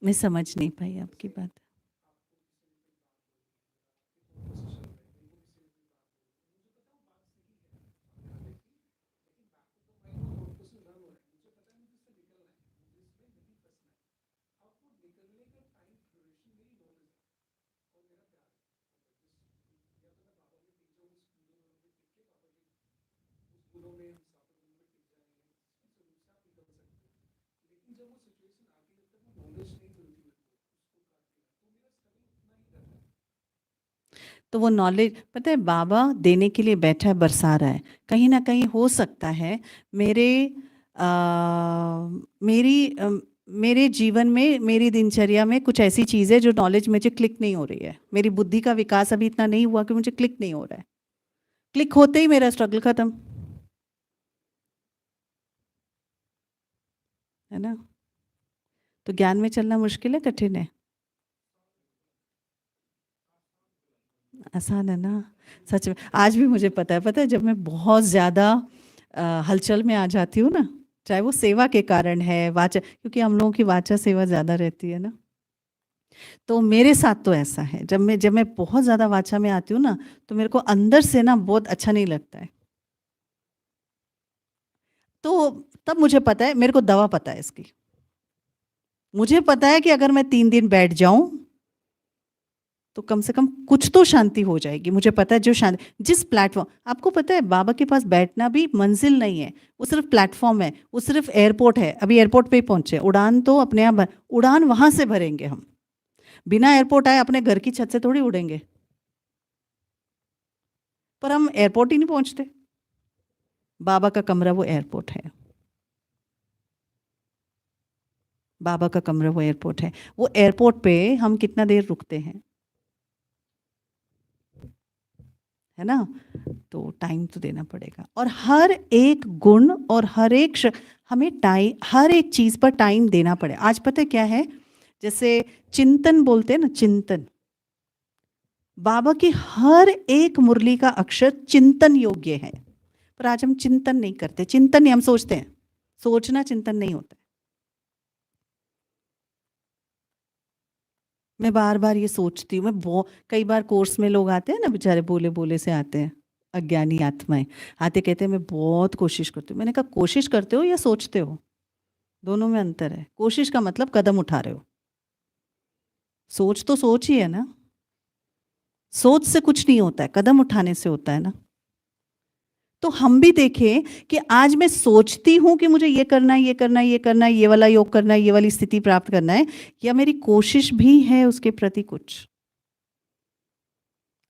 [SPEAKER 1] मैं समझ नहीं पाई आपकी बात। तो वो नॉलेज, पता है, बाबा देने के लिए बैठा है, बरसा रहा है। कहीं ना कहीं हो सकता है मेरे आ, मेरी मेरे जीवन में, मेरी दिनचर्या में कुछ ऐसी चीज़ है जो नॉलेज मुझे क्लिक नहीं हो रही है। मेरी बुद्धि का विकास अभी इतना नहीं हुआ कि मुझे क्लिक नहीं हो रहा है। क्लिक होते ही मेरा स्ट्रगल खत्म, है ना। तो ज्ञान में चलना मुश्किल है, कठिन है, आसान है ना। सच में आज भी मुझे पता है जब मैं बहुत ज़्यादा हलचल में आ जाती हूँ ना, चाहे वो सेवा के कारण है, वाचा, क्योंकि हम लोगों की वाचा सेवा ज़्यादा रहती है ना, तो मेरे साथ तो ऐसा है, जब मैं बहुत ज़्यादा वाचा में आती हूँ ना, तो मेरे को अंदर से ना बहुत अच्छा नहीं लगता है। तो तब मुझे पता है, मेरे को दवा पता है इसकी। मुझे पता है कि अगर मैं 3 दिन बैठ जाऊं तो कम से कम कुछ तो शांति हो जाएगी। मुझे पता है जो शांति, जिस प्लेटफॉर्म, आपको पता है बाबा के पास बैठना भी मंजिल नहीं है, वो सिर्फ प्लेटफॉर्म है, वो सिर्फ एयरपोर्ट है। अभी एयरपोर्ट पे ही पहुंचे, उड़ान तो अपने आप उड़ान वहां से भरेंगे हम। बिना एयरपोर्ट आए अपने घर की छत से थोड़ी उड़ेंगे, पर हम एयरपोर्ट ही नहीं पहुंचते। बाबा का कमरा वो एयरपोर्ट है, बाबा का कमरा वो एयरपोर्ट है। वो एयरपोर्ट पे हम कितना देर रुकते हैं, है ना। तो टाइम तो देना पड़ेगा, और हर एक गुण और हर एक हमें टाइम, हर एक चीज़ पर टाइम देना पड़े। आज पता है क्या है, जैसे चिंतन बोलते हैं ना, चिंतन, बाबा की हर एक मुरली का अक्षर चिंतन योग्य है, पर आज हम चिंतन नहीं करते। चिंतन नहीं, हम सोचते हैं। सोचना चिंतन नहीं होता है। मैं बार बार ये सोचती हूँ। कई बार कोर्स में लोग आते हैं ना, बेचारे बोले बोले से आते हैं, अज्ञानी आत्माएं आते, कहते हैं मैं बहुत कोशिश करती हूँ। मैंने कहा कोशिश करते हो या सोचते हो? दोनों में अंतर है। कोशिश का मतलब कदम उठा रहे हो, सोच तो सोच ही है ना। सोच से कुछ नहीं होता है, कदम उठाने से होता है ना। तो हम भी देखें कि आज मैं सोचती हूं कि मुझे ये करना है, ये करना है, ये करना है, ये वाला योग करना है, ये वाली स्थिति प्राप्त करना है, या मेरी कोशिश भी है उसके प्रति कुछ।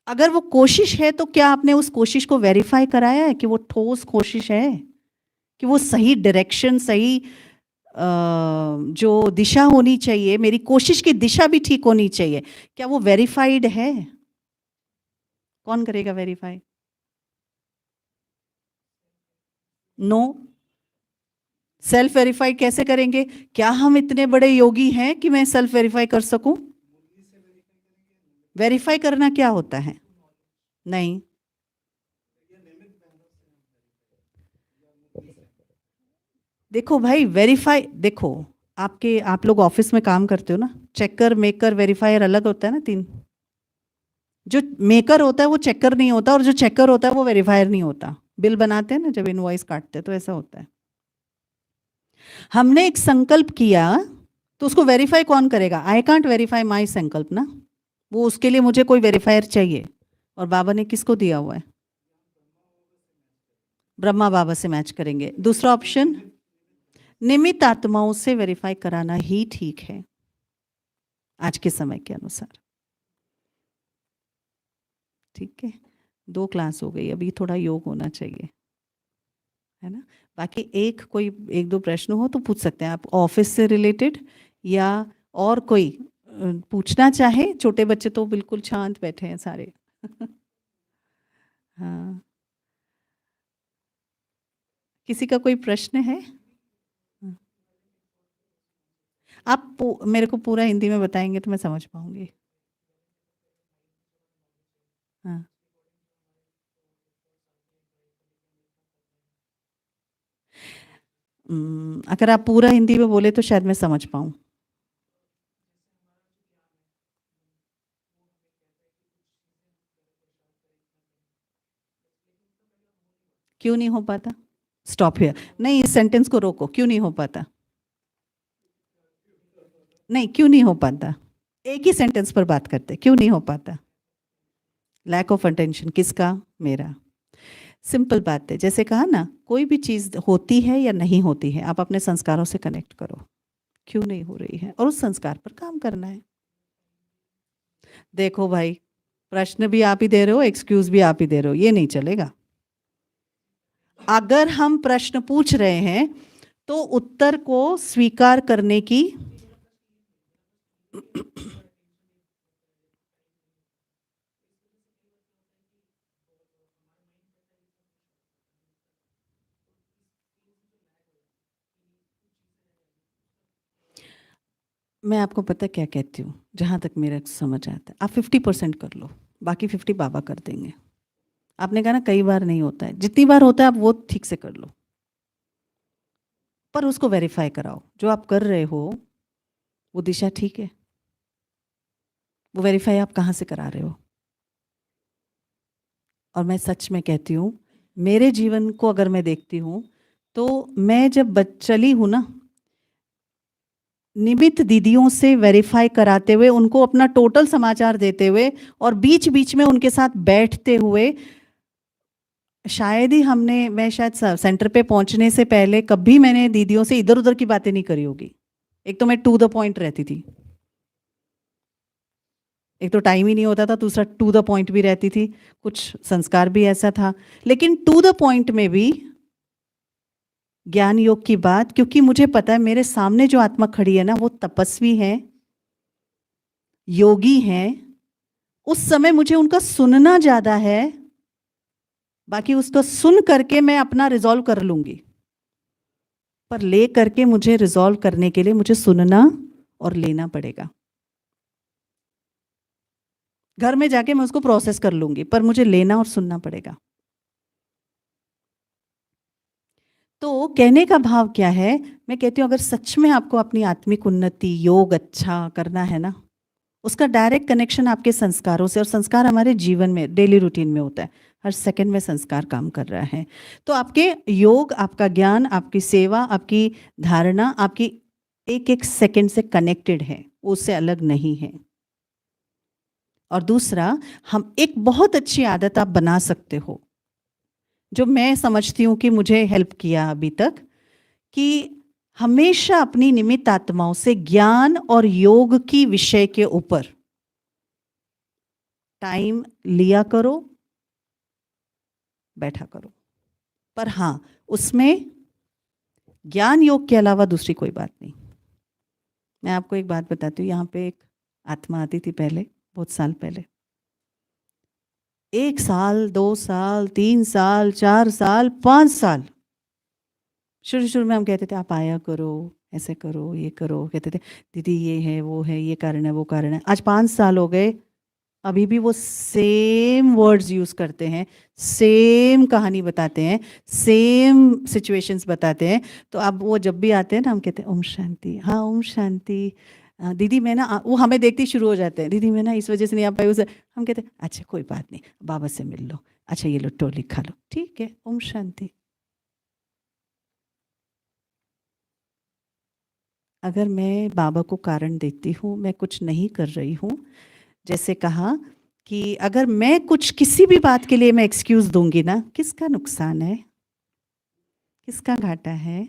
[SPEAKER 1] अगर वो कोशिश है तो क्या आपने उस कोशिश को वेरीफाई कराया है कि वो ठोस कोशिश है, कि वो सही डायरेक्शन, सही जो दिशा होनी चाहिए, मेरी कोशिश की दिशा भी ठीक होनी चाहिए, क्या वो वेरीफाइड है? कौन करेगा वेरीफाई? नो। सेल्फ वेरीफाई कैसे करेंगे? क्या हम इतने बड़े योगी हैं कि मैं सेल्फ वेरीफाई कर सकूं? वेरीफाई करना क्या होता है? नहीं, देखो भाई, वेरीफाई देखो, आप लोग ऑफिस में काम करते हो ना, चेकर मेकर वेरीफायर अलग होता है ना, तीन। जो मेकर होता है वो चेकर नहीं होता, और जो चेकर होता है वो वेरीफायर नहीं होता। बिल बनाते हैं ना जब इनवॉइस काटते हैं तो ऐसा होता है। हमने एक संकल्प किया तो उसको वेरीफाई कौन करेगा? आई कांट वेरीफाई माई संकल्प ना, वो उसके लिए मुझे कोई वेरीफायर चाहिए। और बाबा ने किसको दिया हुआ है? ब्रह्मा बाबा से मैच करेंगे। दूसरा ऑप्शन, निमित्त आत्माओं से वेरीफाई कराना ही ठीक है आज के समय के अनुसार। ठीक है, 2 क्लास हो गई, अभी थोड़ा योग होना चाहिए, है ना। बाकी कोई 1-2 प्रश्न हो तो पूछ सकते हैं आप, ऑफिस से रिलेटेड, या और कोई पूछना चाहे। छोटे बच्चे तो बिल्कुल शांत बैठे हैं सारे। हाँ, किसी का कोई प्रश्न है? हाँ। आप मेरे को पूरा हिंदी में बताएंगे तो मैं समझ पाऊंगी। हाँ। अगर आप पूरा हिंदी में बोले तो शायद मैं समझ पाऊँ। क्यों नहीं हो पाता? Stop here. नहीं, इस सेंटेंस को रोको। क्यों नहीं हो पाता? नहीं, क्यों नहीं हो पाता? एक ही सेंटेंस पर बात करते, क्यों नहीं हो पाता? लैक ऑफ अटेंशन किसका? मेरा। सिंपल बात है, जैसे कहा ना, कोई भी चीज़ होती है या नहीं होती है, आप अपने संस्कारों से कनेक्ट करो। क्यों नहीं हो रही है, और उस संस्कार पर काम करना है। देखो भाई, प्रश्न भी आप ही दे रहे हो, एक्सक्यूज भी आप ही दे रहे हो, ये नहीं चलेगा। अगर हम प्रश्न पूछ रहे हैं तो उत्तर को स्वीकार करने की मैं आपको पता क्या कहती हूँ, जहाँ तक मेरा समझ आता है, आप 50% कर लो, बाकी 50 बाबा कर देंगे। आपने कहा ना कई बार नहीं होता है, जितनी बार होता है आप वो ठीक से कर लो, पर उसको वेरीफाई कराओ। जो आप कर रहे हो वो दिशा ठीक है? वो वेरीफाई आप कहाँ से करा रहे हो? और मैं सच में कहती हूँ, मेरे जीवन को अगर मैं देखती हूँ तो मैं जब चली हूँ ना, निमित्त दीदियों से वेरीफाई कराते हुए, उनको अपना टोटल समाचार देते हुए, और बीच बीच में उनके साथ बैठते हुए, शायद ही मैं शायद सेंटर पे पहुंचने से पहले कभी मैंने दीदियों से इधर उधर की बातें नहीं करी होगी। एक तो मैं टू द पॉइंट रहती थी, एक तो टाइम ही नहीं होता था, दूसरा टू द पॉइंट भी रहती थी, कुछ संस्कार भी ऐसा था। लेकिन टू द पॉइंट में भी ज्ञान योग की बात, क्योंकि मुझे पता है मेरे सामने जो आत्मा खड़ी है ना, वो तपस्वी है, योगी है। उस समय मुझे उनका सुनना ज्यादा है, बाकी उसको सुन करके मैं अपना रिजॉल्व कर लूंगी, पर ले करके मुझे रिजॉल्व करने के लिए मुझे सुनना और लेना पड़ेगा। घर में जाके मैं उसको प्रोसेस कर लूँगी, पर मुझे लेना और सुनना पड़ेगा। तो कहने का भाव क्या है, मैं कहती हूँ अगर सच में आपको अपनी आत्मिक उन्नति, योग अच्छा करना है ना, उसका डायरेक्ट कनेक्शन आपके संस्कारों से, और संस्कार हमारे जीवन में, डेली रूटीन में होता है। हर सेकंड में संस्कार काम कर रहा है। तो आपके योग, आपका ज्ञान, आपकी सेवा, आपकी धारणा, आपकी एक-एक सेकंड से कनेक्टेड है, उससे अलग नहीं है। और दूसरा, हम एक बहुत अच्छी आदत आप बना सकते हो, जो मैं समझती हूँ कि मुझे हेल्प किया अभी तक, कि हमेशा अपनी निमित्त आत्माओं से ज्ञान और योग की विषय के ऊपर टाइम लिया करो, बैठा करो। पर हाँ, उसमें ज्ञान योग के अलावा दूसरी कोई बात नहीं। मैं आपको एक बात बताती हूँ, यहाँ पे एक आत्मा आती थी पहले, बहुत साल पहले। 1 साल, 2 साल, 3 साल, 4 साल, 5 साल, शुरू-शुरू में हम कहते थे, आप आया करो, ऐसे करो, ये करो। कहते थे, दीदी ये है, वो है, ये कारण है, वो कारण है। आज 5 साल हो गए, अभी भी वो सेम वर्ड्स यूज़ करते हैं, सेम कहानी बताते हैं, सेम सिचुएशंस बताते हैं। तो अब वो जब भी आते हैं ना, हम कहते हैं, ओम शांति, हाँ, ओम शांति। दीदी मैं ना वो हमें देखते ही शुरू हो जाते हैं, दीदी मैं ना इस वजह से नहीं आ पाई, उसे हम कहते हैं, अच्छा कोई बात नहीं, बाबा से मिल लो, अच्छा ये लो टॉनिक खा लो, ठीक है, ओम शांति। अगर मैं बाबा को कारण देती हूँ, मैं कुछ नहीं कर रही हूँ, जैसे कहा कि अगर मैं कुछ किसी भी बात के लिए मैं एक्सक्यूज़ दूँगी ना, किसका नुकसान है? किसका घाटा है?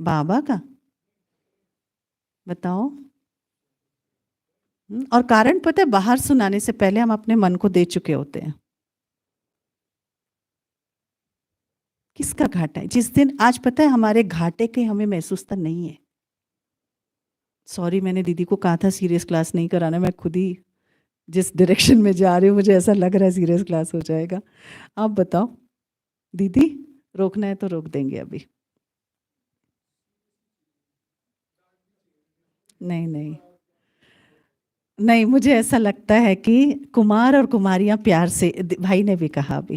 [SPEAKER 1] बाबा का? बताओ। और कारण पता है, बाहर सुनाने से पहले हम अपने मन को दे चुके होते हैं। किसका घाटा है? जिस दिन आज पता है हमारे घाटे के हमें महसूसता नहीं है। सॉरी मैंने दीदी को कहा था सीरियस क्लास नहीं कराना, मैं खुद ही जिस डायरेक्शन में जा रही हूँ मुझे ऐसा लग रहा है सीरियस क्लास हो जाएगा। आप बताओ दीदी, रोकना है तो रोक देंगे अभी। नहीं, नहीं। नहीं, मुझे ऐसा लगता है कि कुमार और कुमारियाँ प्यार से, भाई ने भी कहा अभी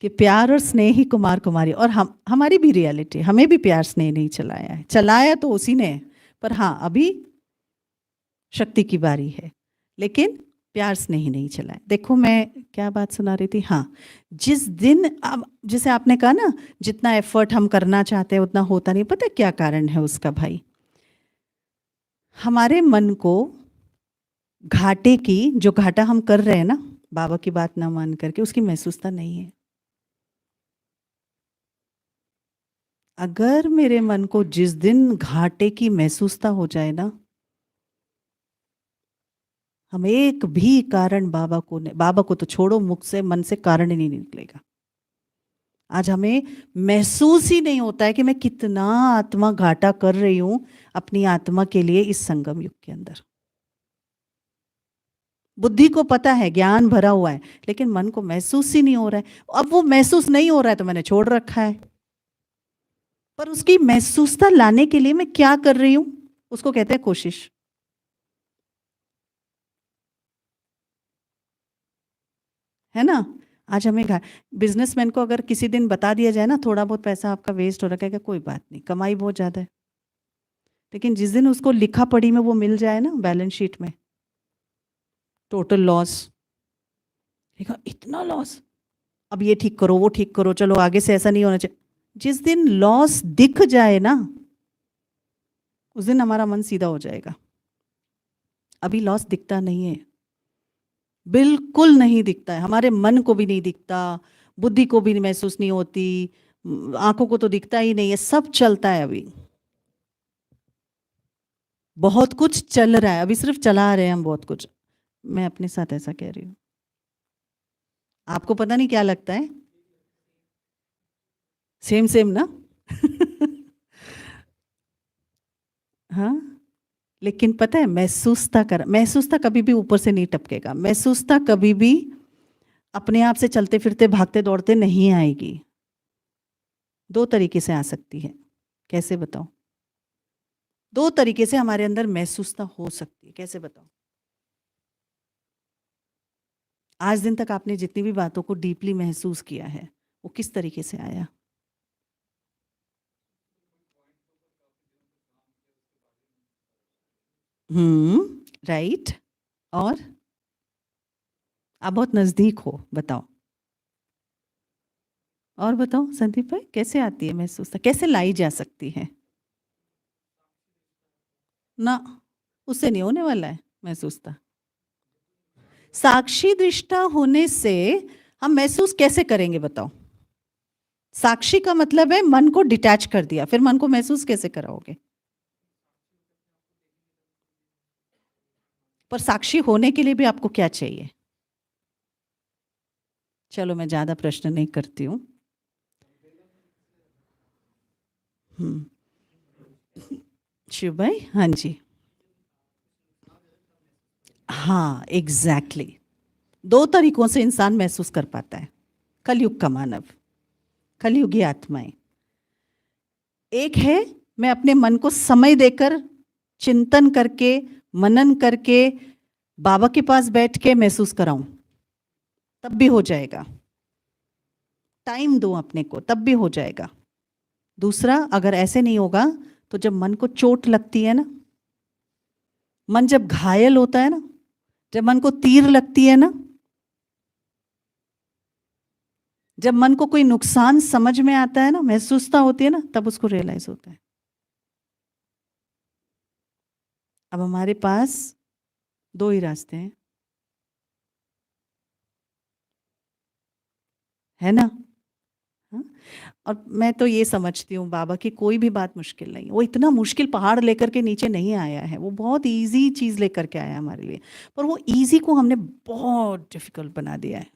[SPEAKER 1] कि प्यार और स्नेह ही कुमार कुमारी, और हम हमारी भी रियलिटी, हमें भी प्यार स्नेह नहीं चलाया है, चलाया तो उसी ने है। पर हाँ, अभी शक्ति की बारी है, लेकिन प्यार स्नेह ही नहीं चलाया। देखो मैं क्या बात सुना रही थी, हाँ, जिस दिन अब जैसे आपने कहा ना, जितना एफर्ट हम करना चाहते हैं उतना होता नहीं, पता क्या कारण है उसका भाई? हमारे मन को घाटे की, जो घाटा हम कर रहे हैं ना, बाबा की बात ना मान करके, उसकी महसूसता नहीं है। अगर मेरे मन को जिस दिन घाटे की महसूसता हो जाए ना, हम एक भी कारण बाबा को तो छोड़ो, मुख से मन से कारण ही नहीं निकलेगा। आज हमें महसूस ही नहीं होता है कि मैं कितना आत्मा घाटा कर रही हूं अपनी आत्मा के लिए इस संगम युग के अंदर। बुद्धि को पता है, ज्ञान भरा हुआ है, लेकिन मन को महसूस ही नहीं हो रहा है। अब वो महसूस नहीं हो रहा है तो मैंने छोड़ रखा है। पर उसकी महसूसता लाने के लिए मैं क्या कर रही हूं, उसको कहते हैं कोशिश। है ना? आज हमें बिजनेसमैन को अगर किसी दिन बता दिया जाए ना, थोड़ा बहुत पैसा आपका वेस्ट हो रहा है, कोई बात नहीं, कमाई बहुत ज्यादा है। लेकिन जिस दिन उसको लिखा पढ़ी में वो मिल जाए ना, बैलेंस शीट में टोटल लॉस, इतना लॉस, अब ये ठीक करो, वो ठीक करो, चलो आगे से ऐसा नहीं होना चाहिए। जिस दिन लॉस दिख जाए ना, उस दिन हमारा मन सीधा हो जाएगा। अभी लॉस दिखता नहीं है, बिल्कुल नहीं दिखता है, हमारे मन को भी नहीं दिखता, बुद्धि को भी महसूस नहीं होती, आंखों को तो दिखता ही नहीं है, सब चलता है अभी। बहुत कुछ चल रहा है अभी, सिर्फ चला रहे हैं हम बहुत कुछ। मैं अपने साथ ऐसा कह रही हूँ। आपको पता नहीं क्या लगता है? सेम सेम ना? हाँ, लेकिन पता है, महसूसता कभी भी ऊपर से नहीं टपकेगा। महसूसता कभी भी अपने आप से चलते फिरते भागते दौड़ते नहीं आएगी। दो तरीके से आ सकती है। कैसे बताओ? दो तरीके से हमारे अंदर महसूसता हो सकती है, कैसे बताओ? आज दिन तक आपने जितनी भी बातों को डीपली महसूस किया है वो किस तरीके से आया? राइट। और आप बहुत नजदीक हो, बताओ। और बताओ संदीप भाई, कैसे आती है महसूस, कैसे लाई जा सकती है? ना, उससे नहीं होने वाला है महसूसता। साक्षी दृष्टा होने से हम महसूस कैसे करेंगे बताओ? साक्षी का मतलब है मन को डिटैच कर दिया, फिर मन को महसूस कैसे कराओगे? पर साक्षी होने के लिए भी आपको क्या चाहिए? चलो मैं ज्यादा प्रश्न नहीं करती हूँ। शिव भाई, हाँ जी। हाँ एग्जैक्टली, दो तरीकों से इंसान महसूस कर पाता है, कलयुग का मानव, कलयुगी आत्माएं। एक है मैं अपने मन को समय देकर चिंतन करके मनन करके बाबा के पास बैठ के महसूस कराऊं, तब भी हो जाएगा। टाइम दो अपने को, तब भी हो जाएगा। दूसरा, अगर ऐसे नहीं होगा तो जब मन को चोट लगती है ना, मन जब घायल होता है ना, जब मन को तीर लगती है ना, जब मन को कोई नुकसान समझ में आता है ना, महसूसता होती है ना, तब उसको रियलाइज होता है। अब हमारे पास दो ही रास्ते हैं, है ना? हाँ? और मैं तो ये समझती हूँ बाबा की कोई भी बात मुश्किल नहीं, वो इतना मुश्किल पहाड़ लेकर के नीचे नहीं आया है, वो बहुत इजी चीज लेकर के आया हमारे लिए। पर वो इजी को हमने बहुत डिफिकल्ट बना दिया है,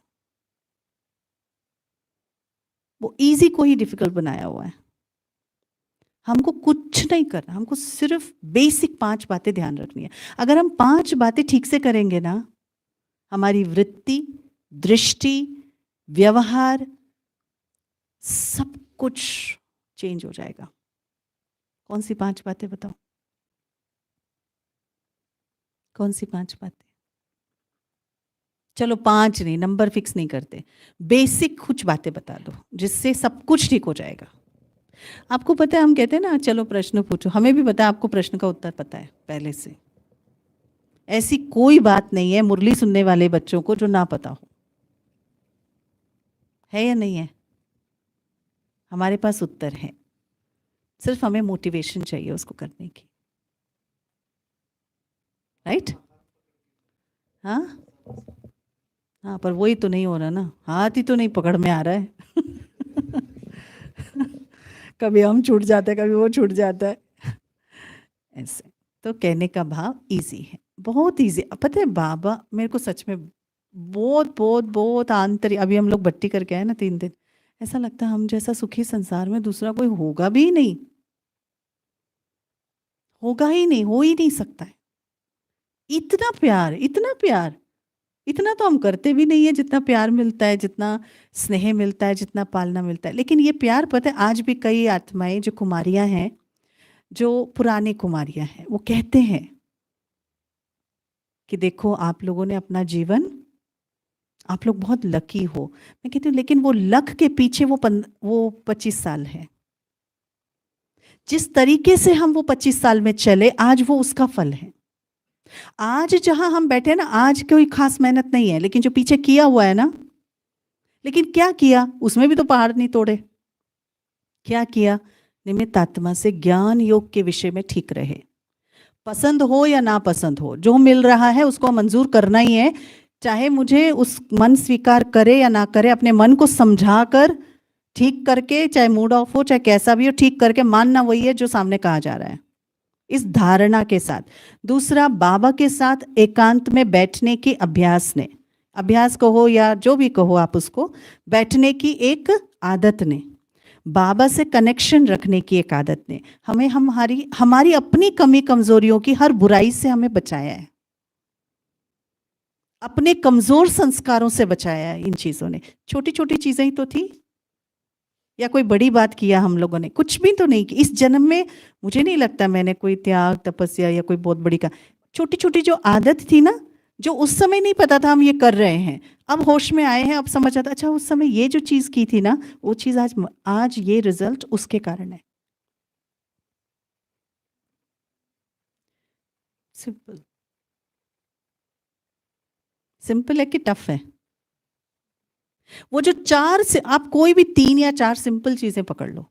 [SPEAKER 1] वो इजी को ही डिफिकल्ट बनाया हुआ है। हमको कुछ नहीं करना, हमको सिर्फ बेसिक 5 बातें ध्यान रखनी है। अगर हम 5 बातें ठीक से करेंगे ना, हमारी वृत्ति, दृष्टि, व्यवहार, सब कुछ चेंज हो जाएगा। कौन सी 5 बातें बताओ? कौन सी 5 बातें? चलो 5 नहीं, नंबर फिक्स नहीं करते, बेसिक कुछ बातें बता दो जिससे सब कुछ ठीक हो जाएगा। आपको पता है, हम कहते हैं ना चलो प्रश्न पूछो, हमें भी पता है आपको प्रश्न का उत्तर पता है पहले से। ऐसी कोई बात नहीं है मुरली सुनने वाले बच्चों को जो ना पता हो, है या नहीं है? हमारे पास उत्तर है, सिर्फ हमें मोटिवेशन चाहिए उसको करने की। राइट? हाँ हाँ, पर वही तो नहीं हो रहा ना, हाथ ही तो नहीं पकड़ में आ रहा है। कभी हम छूट जाते हैं, कभी वो छूट जाता है, ऐसे। तो कहने का भाव इजी है, बहुत इजी। पता है बाबा मेरे को सच में बहुत बहुत बहुत आंतरिक, अभी हम लोग भट्टी करके आए ना 3 दिन, ऐसा लगता है हम जैसा सुखी संसार में दूसरा कोई होगा भी नहीं, होगा ही नहीं, हो ही नहीं सकता है। इतना प्यार, इतना प्यार, इतना तो हम करते भी नहीं है जितना प्यार मिलता है, जितना स्नेह मिलता है, जितना पालना मिलता है। लेकिन ये प्यार पता है आज भी कई आत्माएं जो कुमारियां हैं, जो पुरानी कुमारियां हैं, वो कहते हैं कि देखो आप लोगों ने अपना जीवन, आप लोग बहुत लकी हो। मैं कहती हूँ लेकिन वो लक के पीछे वो 25 साल है, जिस तरीके से हम वो 25 साल में चले आज वो उसका फल है। आज जहां हम बैठे ना, आज कोई खास मेहनत नहीं है, लेकिन जो पीछे किया हुआ है ना, लेकिन क्या किया उसमें भी तो पहाड़ नहीं तोड़े। क्या किया? निमित्त आत्मा से ज्ञान योग के विषय में ठीक रहे, पसंद हो या ना पसंद हो, जो मिल रहा है उसको मंजूर करना ही है। चाहे मुझे उस मन स्वीकार करे या ना करे, अपने मन को समझा कर ठीक करके, चाहे मूड ऑफ हो चाहे कैसा भी हो, ठीक करके मानना वही है जो सामने कहा जा रहा है, इस धारणा के साथ। दूसरा, बाबा के साथ एकांत में बैठने की अभ्यास ने, अभ्यास कहो या जो भी कहो आप उसको, बैठने की एक आदत ने, बाबा से कनेक्शन रखने की एक आदत ने हमें हमारी हमारी अपनी कमी कमजोरियों की हर बुराई से हमें बचाया है, अपने कमजोर संस्कारों से बचाया है। इन चीजों ने, छोटी छोटी चीजें ही तो थी, या कोई बड़ी बात किया हम लोगों ने? कुछ भी तो नहीं की इस जन्म में। मुझे नहीं लगता मैंने कोई त्याग तपस्या या कोई बहुत बड़ी का, छोटी छोटी जो आदत थी ना, जो उस समय नहीं पता था हम ये कर रहे हैं, अब होश में आए हैं, अब समझ आता अच्छा उस समय ये जो चीज़ की थी ना, वो चीज़ आज ये रिजल्ट उसके कारण है। सिंपल। सिंपल है कि टफ है? वो जो 4 से आप कोई भी 3 या 4 सिंपल चीज़ें पकड़ लो,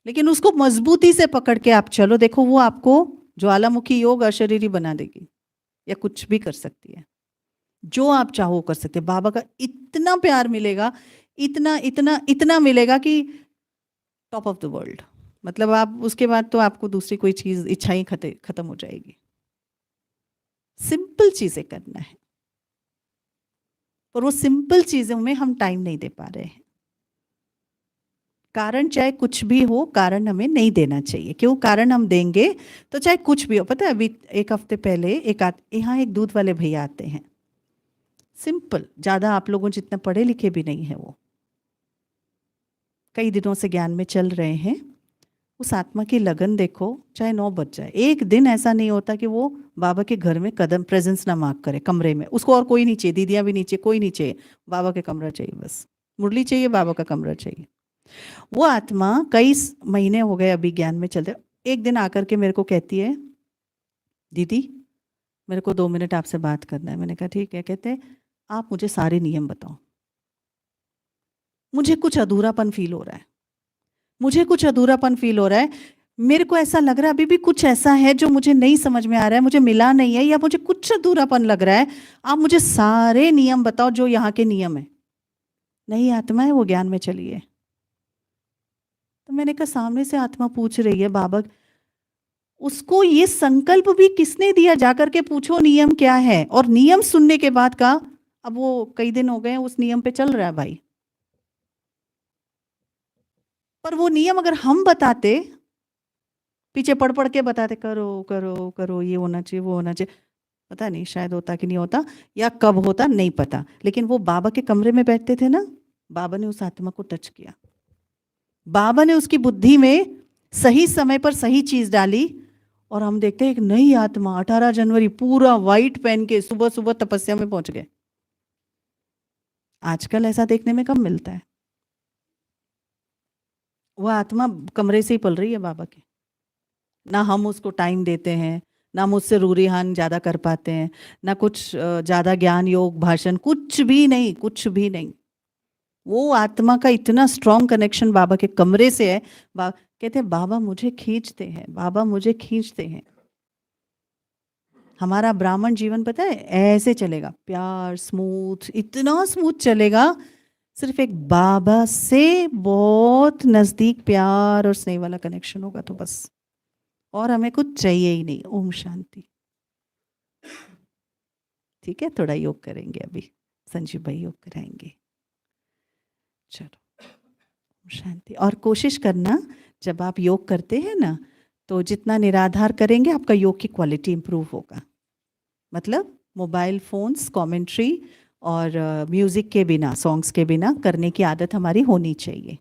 [SPEAKER 1] लेकिन उसको मज़बूती से पकड़ के आप चलो, देखो वो आपको ज्वालामुखी योग अशरीरी बना देगी या कुछ भी कर सकती है। जो आप चाहो कर सकते हैं। बाबा का इतना प्यार मिलेगा, इतना, इतना, इतना मिलेगा कि टॉप ऑफ द वर्ल्ड। मतलब आप उसके बाद तो आपको दूसरी कोई चीज़ इच्छा ही खत्म हो जाएगी। सिंपल चीज़ें करना है। और वो सिंपल चीज़ों में हम टाइम नहीं दे पा रहे हैं। कारण चाहे कुछ भी हो, कारण हमें नहीं देना चाहिए। क्यों? कारण हम देंगे तो चाहे कुछ भी हो। पता है अभी 1 हफ्ते पहले यहाँ एक दूध वाले भैया आते हैं। सिंपल, ज़्यादा आप लोगों जितना पढ़े लिखे भी नहीं है वो। कई दिनों से ज्ञान में चल रहे हैं। उस आत्मा की लगन देखो, चाहे 9 बज जाए। एक दिन ऐसा नहीं होता कि वो बाबा के घर में कदम प्रेजेंस ना मार्क करे कमरे में। उसको और कोई नहीं चाहिए, दीदियाँ भी नहीं चाहिए, कोई नहीं चाहिए। बाबा का कमरा चाहिए बस। मुरली चाहिए, बाबा का कमरा चाहिए। वो आत्मा कई महीने हो गए अभी ज्ञान में चलते, एक दिन आकर के मेरे को कहती है, दीदी मेरे को 2 मिनट आपसे बात करना है। मैंने कहा ठीक है। कहते आप मुझे सारे नियम बताओ, मुझे कुछ अधूरापन फील हो रहा है, मुझे कुछ अधूरापन फील हो रहा है। मेरे को ऐसा लग रहा है अभी भी कुछ ऐसा है जो मुझे नहीं समझ में आ रहा है, मुझे मिला नहीं है, या मुझे कुछ अधूरापन लग रहा है। आप मुझे सारे नियम बताओ जो यहाँ के नियम है। नहीं आत्मा है वो ज्ञान में चली है। तो मैंने कहा सामने से आत्मा पूछ रही है बाबा, उसको ये संकल्प भी किसने दिया जाकर के पूछो नियम क्या है। और नियम सुनने के बाद का, अब वो कई दिन हो गए उस नियम पे चल रहा है भाई। पर वो नियम अगर हम बताते, पीछे पढ़ पढ़ के बताते, करो करो करो, ये होना चाहिए, वो होना चाहिए, पता नहीं शायद होता कि नहीं होता, या कब होता नहीं पता। लेकिन वो बाबा के कमरे में बैठते थे ना, बाबा ने उस आत्मा को टच किया। बाबा ने उसकी बुद्धि में सही समय पर सही चीज डाली। और हम देखते हैं एक नई आत्मा 18 जनवरी पूरा व्हाइट पहन के सुबह सुबह तपस्या में पहुंच गए। आजकल ऐसा देखने में कम मिलता है। वह आत्मा कमरे से ही पल रही है बाबा के। ना हम उसको टाइम देते हैं, ना मुझसे रूरिहान ज़्यादा कर पाते हैं, ना कुछ ज़्यादा ज्ञान योग भाषण, कुछ भी नहीं, कुछ भी नहीं। वो आत्मा का इतना स्ट्रॉन्ग कनेक्शन बाबा के कमरे से है। कहते हैं बाबा मुझे खींचते हैं, बाबा मुझे खींचते हैं। हमारा ब्राह्मण जीवन पता है ऐसे चलेगा, प्यार स्मूथ, इतना स्मूथ चलेगा। सिर्फ एक बाबा से बहुत नजदीक प्यार और स्नेह वाला कनेक्शन होगा तो बस, और हमें कुछ चाहिए ही नहीं। ओम शांति। ठीक है, थोड़ा योग करेंगे अभी, संजीव भाई योग कराएंगे। चलो ओम शांति। और कोशिश करना जब आप योग करते हैं ना, तो जितना निराधार करेंगे आपका योग की क्वालिटी इंप्रूव होगा। मतलब मोबाइल फोन्स, कमेंट्री और म्यूजिक के बिना, सॉन्ग्स के बिना करने की आदत हमारी होनी चाहिए।